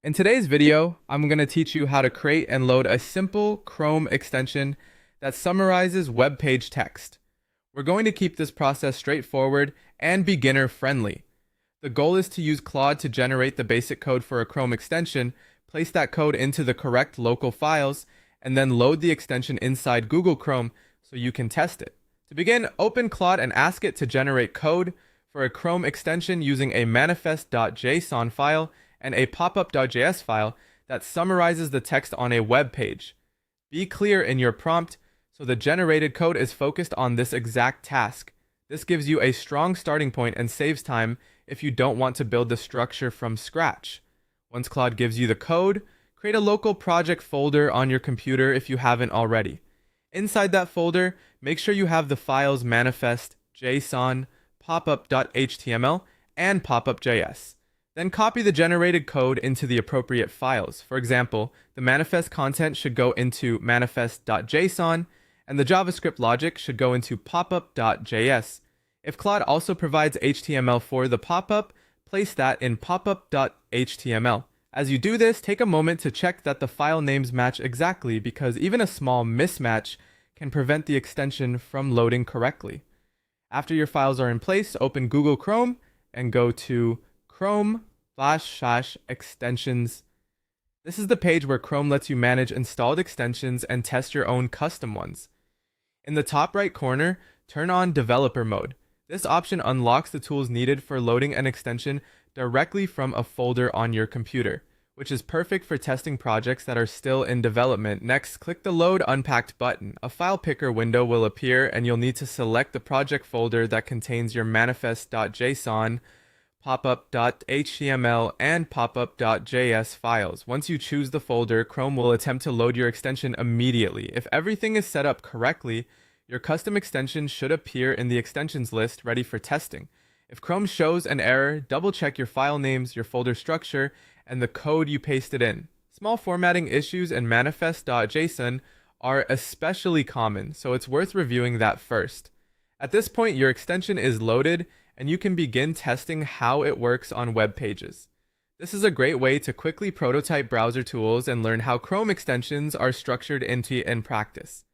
In today's video, I'm going to teach you how to create and load a simple Chrome extension that summarizes web page text. We're going to keep this process straightforward and beginner friendly. The goal is to use Claude to generate the basic code for a Chrome extension, place that code into the correct local files, and then load the extension inside Google Chrome so you can test it. To begin, open Claude and ask it to generate code for a Chrome extension using a manifest.json file and a popup.js file that summarizes the text on a web page. Be clear in your prompt so the generated code is focused on this exact task. This gives you a strong starting point and saves time if you don't want to build the structure from scratch. Once Claude gives you the code, create a local project folder on your computer if you haven't already. Inside that folder, make sure you have the files manifest.json, popup.html, and popup.js. Then copy the generated code into the appropriate files. For example, the manifest content should go into manifest.json, and the JavaScript logic should go into popup.js. If Claude also provides HTML for the popup, place that in popup.html. As you do this, take a moment to check that the file names match exactly, because even a small mismatch can prevent the extension from loading correctly. After your files are in place, open Google Chrome and go to Chrome/extensions. This is the page where Chrome lets you manage installed extensions and test your own custom ones. In the top right corner, turn on developer mode. This option unlocks the tools needed for loading an extension directly from a folder on your computer, which is perfect for testing projects that are still in development. Next, click the Load Unpacked button. A file picker window will appear, and you'll need to select the project folder that contains your manifest.json, popup.html, and popup.js files. Once you choose the folder, Chrome will attempt to load your extension immediately. If everything is set up correctly, your custom extension should appear in the extensions list ready for testing. If Chrome shows an error, double-check your file names, your folder structure, and the code you pasted in. Small formatting issues in manifest.json are especially common, so it's worth reviewing that first. At this point, your extension is loaded, and you can begin testing how it works on web pages. This is a great way to quickly prototype browser tools and learn how Chrome extensions are structured in practice.